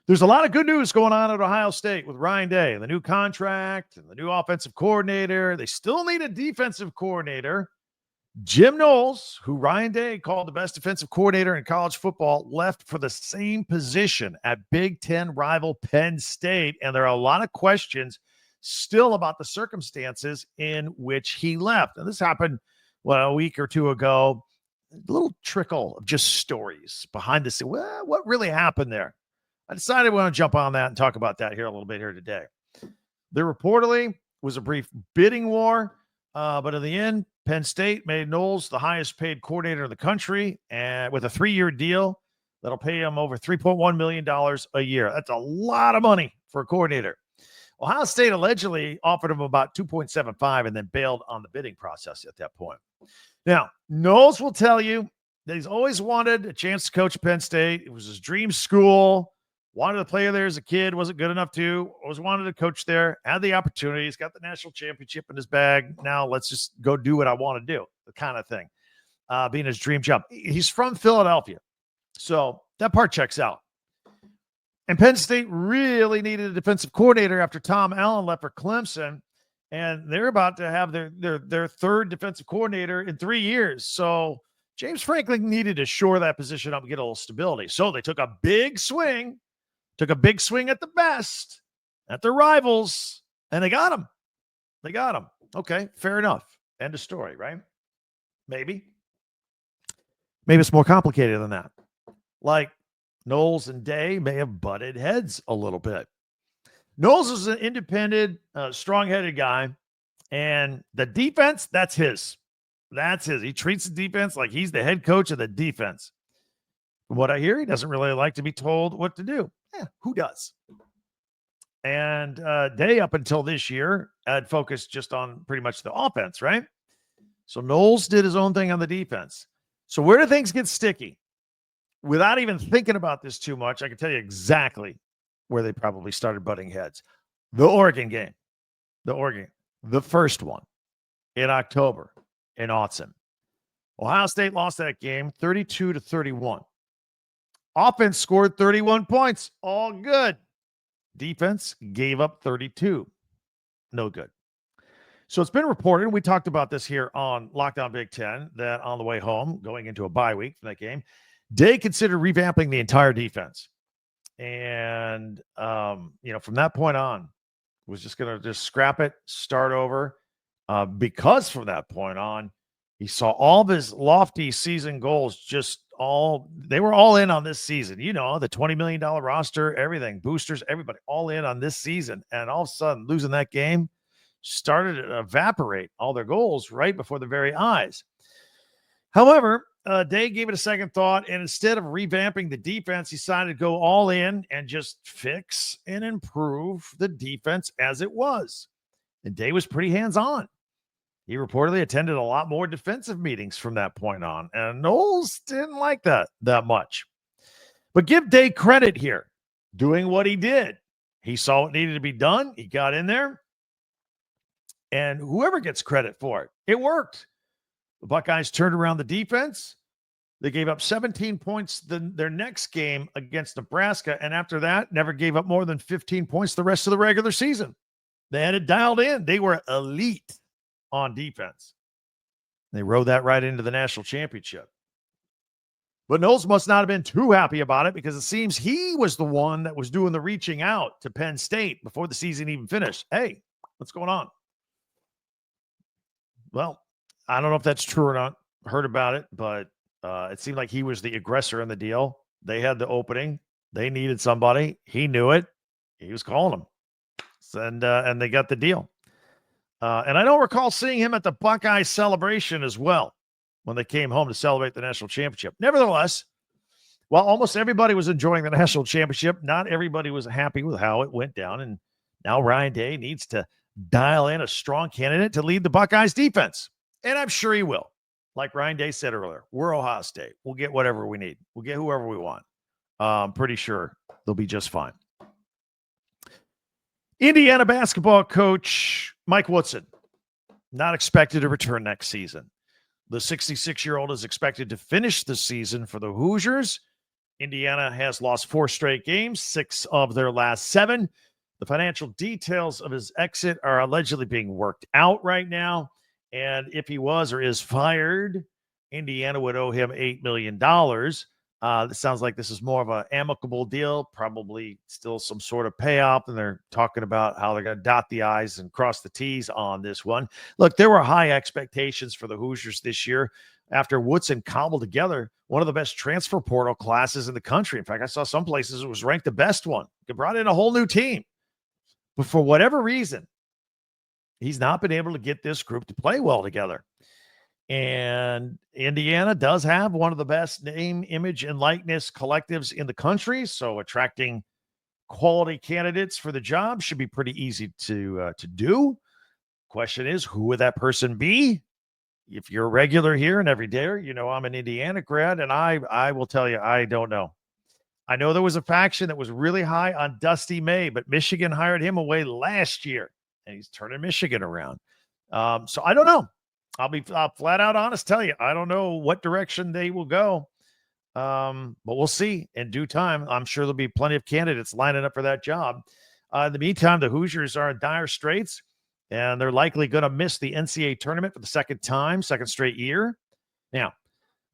There's a lot of good news going on at Ohio State with Ryan Day, the new contract and the new offensive coordinator. They still need a defensive coordinator. Jim Knowles, who Ryan Day called the best defensive coordinator in college football, left for the same position at Big Ten rival Penn State. And there are a lot of questions still about the circumstances in which he left. And this happened, a week or two ago. A little trickle of just stories behind the scenes. Well, what really happened there? I decided we want to jump on that and talk about that here a little bit here today. There reportedly was a brief bidding war, but in the end, Penn State made Knowles the highest paid coordinator in the country, and with a 3-year deal that'll pay him over $3.1 million a year. That's a lot of money for a coordinator. Ohio State allegedly offered him about 2.75 and then bailed on the bidding process at that point. Now, Knowles will tell you that he's always wanted a chance to coach at Penn State. It was his dream school. Wanted to play there as a kid, wasn't good enough to. Always wanted to coach there, had the opportunity. He's got the national championship in his bag. Now let's just go do what I want to do, the kind of thing, being his dream job. He's from Philadelphia, so that part checks out. And Penn State really needed a defensive coordinator after Tom Allen left for Clemson, and they're about to have their third defensive coordinator in 3 years. So James Franklin needed to shore that position up and get a little stability. So they took a big swing. Took a big swing at the best, at their rivals, and they got him. They got him. Okay, fair enough. End of story, right? Maybe. Maybe it's more complicated than that. Like Knowles and Day may have butted heads a little bit. Knowles is an independent, strong-headed guy, and the defense, that's his. That's his. He treats the defense like he's the head coach of the defense. From what I hear, he doesn't really like to be told what to do. Who does? And Day, up until this year, had focused just on pretty much the offense, right? So Knowles did his own thing on the defense. So where do things get sticky? Without even thinking about this too much, I can tell you exactly where they probably started butting heads. The Oregon game. The first one in October in Autzen. Ohio State lost that game 32-31. Offense scored 31 points. All good. Defense gave up 32. No good. So it's been reported, we talked about this here on Lockdown Big Ten, that on the way home, going into a bye week from that game, Day considered revamping the entire defense. And, from that point on, was just going to just scrap it, start over. Because from that point on, he saw all of his lofty season goals they were all in on this season. The $20 million roster, everything, boosters, everybody all in on this season. And all of a sudden, losing that game started to evaporate all their goals right before their very eyes. However, Day gave it a second thought, and instead of revamping the defense, he decided to go all in and just fix and improve the defense as it was. And Day was pretty hands-on. He reportedly attended a lot more defensive meetings from that point on, and Knowles didn't like that much. But give Day credit here, doing what he did. He saw what needed to be done. He got in there, and whoever gets credit for it, it worked. The Buckeyes turned around the defense. They gave up 17 points their next game against Nebraska, and after that, never gave up more than 15 points the rest of the regular season. They had it dialed in. They were elite on defense. They rode that right into the national championship. But Knowles must not have been too happy about it, because it seems he was the one that was doing the reaching out to Penn State before the season even finished. Hey, what's going on? Well, I don't know if that's true or not. Heard about it, but it seemed like he was the aggressor in the deal. They had the opening. They needed somebody. He knew it. He was calling them. And they got the deal. And I don't recall seeing him at the Buckeyes celebration as well when they came home to celebrate the national championship. Nevertheless, while almost everybody was enjoying the national championship, not everybody was happy with how it went down. And now Ryan Day needs to dial in a strong candidate to lead the Buckeyes defense. And I'm sure he will. Like Ryan Day said earlier, we're Ohio State. We'll get whatever we need. We'll get whoever we want. I'm pretty sure they'll be just fine. Indiana basketball coach Mike Woodson, not expected to return next season. The 66-year-old is expected to finish the season for the Hoosiers Indiana has lost 4 straight games, 6 of their last 7. The financial details of his exit are allegedly being worked out right now. And if he was or is fired, Indiana would owe him $8 million. It sounds like this is more of an amicable deal, probably still some sort of payoff. And they're talking about how they're going to dot the I's and cross the T's on this one. Look, there were high expectations for the Hoosiers this year after Woodson cobbled together one of the best transfer portal classes in the country. In fact, I saw some places it was ranked the best one. It brought in a whole new team. But for whatever reason, he's not been able to get this group to play well together. And Indiana does have one of the best name, image, and likeness collectives in the country. So attracting quality candidates for the job should be pretty easy to do. Question is, who would that person be? If you're a regular here and every day, you know I'm an Indiana grad, and I will tell you, I don't know. I know there was a faction that was really high on Dusty May, but Michigan hired him away last year, and he's turning Michigan around. So I don't know. I'll flat out honest tell you, I don't know what direction they will go. But we'll see in due time. I'm sure there'll be plenty of candidates lining up for that job. In the meantime, the Hoosiers are in dire straits, and they're likely going to miss the NCAA tournament for the second straight year. Now,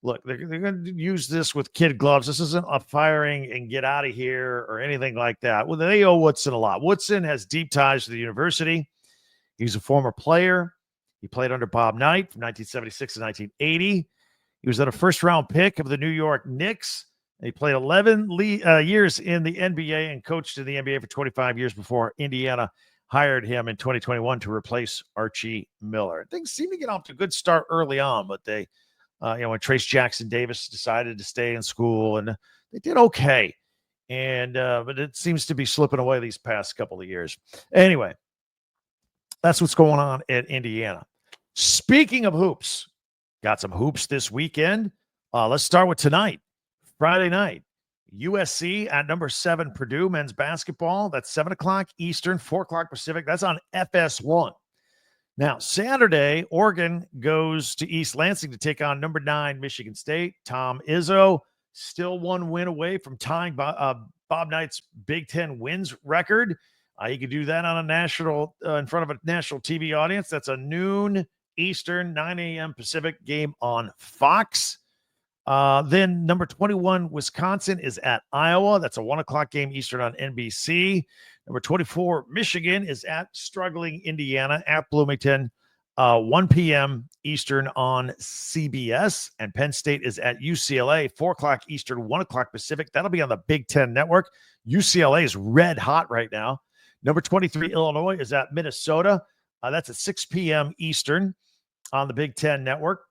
look, they're going to use this with kid gloves. This isn't a firing and get out of here or anything like that. Well, they owe Woodson a lot. Woodson has deep ties to the university. He's a former player. He played under Bob Knight from 1976 to 1980. He was a first-round pick of the New York Knicks. He played 11 years in the NBA and coached in the NBA for 25 years before Indiana hired him in 2021 to replace Archie Miller. Things seem to get off to a good start early on, but they when Trace Jackson Davis decided to stay in school, and they did okay. And but it seems to be slipping away these past couple of years. Anyway, that's what's going on at Indiana. Speaking of hoops, got some hoops this weekend. Let's start with tonight, Friday night. USC at number 7 Purdue men's basketball. That's 7 o'clock Eastern, 4 o'clock Pacific. That's on FS1. Now, Saturday, Oregon goes to East Lansing to take on number 9 Michigan State. Tom Izzo still 1 win away from tying Bob Knight's Big Ten wins record. He could do that on a national, in front of a national TV audience. That's a noon Eastern, 9 a.m. Pacific game on Fox. Then number 21 Wisconsin is at Iowa. That's a 1 o'clock game Eastern on NBC. Number 24 Michigan is at struggling Indiana at Bloomington, 1 p.m. Eastern on CBS. And Penn State is at UCLA, 4 o'clock Eastern, 1 o'clock Pacific. That'll be on the Big Ten Network. UCLA is red hot right now. Number 23 Illinois is at Minnesota. That's at 6 p.m. Eastern on the Big Ten Network.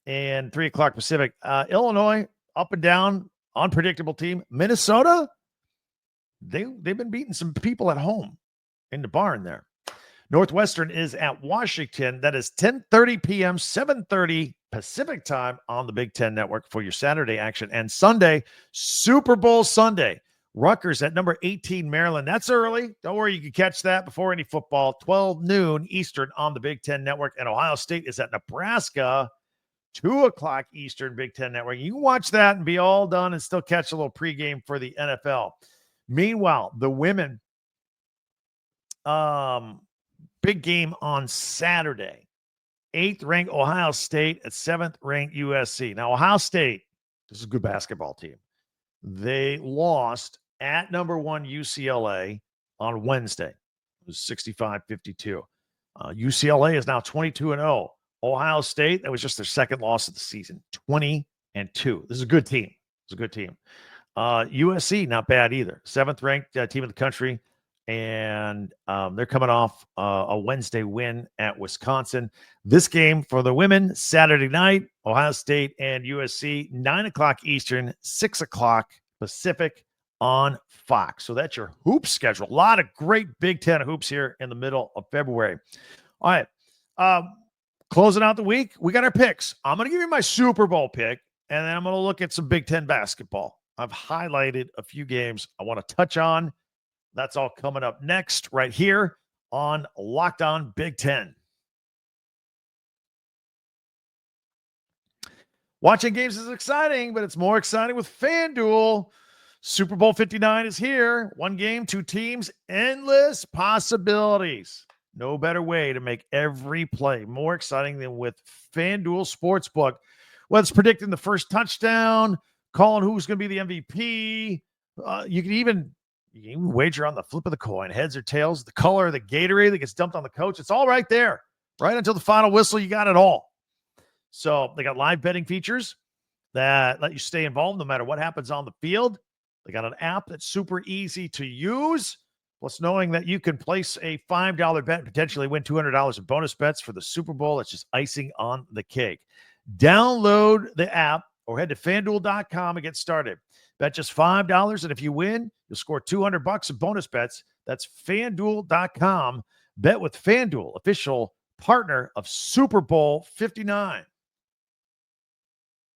And 3 o'clock Pacific. Illinois, up and down, unpredictable team. Minnesota, they've been beating some people at home in the barn there. Northwestern is at Washington. That is 10:30 p.m., 7:30 Pacific time on the Big Ten Network for your Saturday action. And Sunday, Super Bowl Sunday. Rutgers at number 18 Maryland. That's early. Don't worry, you can catch that before any football. 12 noon Eastern on the Big Ten Network. And Ohio State is at Nebraska. 2 o'clock Eastern, Big Ten Network. You can watch that and be all done and still catch a little pregame for the NFL. Meanwhile, the women, big game on Saturday. 8th-ranked Ohio State at 7th-ranked USC. Now, Ohio State, this is a good basketball team. They lost at number 1 UCLA on Wednesday. It was 65-52. UCLA is now 22-0. Ohio State, that was just their second loss of the season, 20-2. This is a good team. It's a good team. USC, not bad either. 7th-ranked team in the country, and they're coming off a Wednesday win at Wisconsin. This game for the women, Saturday night, Ohio State and USC, 9 o'clock Eastern, 6 o'clock Pacific on Fox. So that's your hoop schedule. A lot of great Big Ten hoops here in the middle of February. All right. Closing out the week, we got our picks. I'm going to give you my Super Bowl pick, and then I'm going to look at some Big Ten basketball. I've highlighted a few games I want to touch on. That's all coming up next right here on Locked On Big Ten. Watching games is exciting, but it's more exciting with FanDuel. Super Bowl 59 is here. One game, two teams, endless possibilities. No better way to make every play more exciting than with FanDuel Sportsbook. Whether it's predicting the first touchdown, calling who's going to be the MVP, you can even wager on the flip of the coin, heads or tails, the color of the Gatorade that gets dumped on the coach. It's all right there. Right until the final whistle, you got it all. So they got live betting features that let you stay involved no matter what happens on the field. They got an app that's super easy to use. Plus, knowing that you can place a $5 bet and potentially win $200 in bonus bets for the Super Bowl, it's just icing on the cake. Download the app or head to FanDuel.com and get started. Bet just $5, and if you win, you'll score $200 in bonus bets. That's FanDuel.com. Bet with FanDuel, official partner of Super Bowl 59.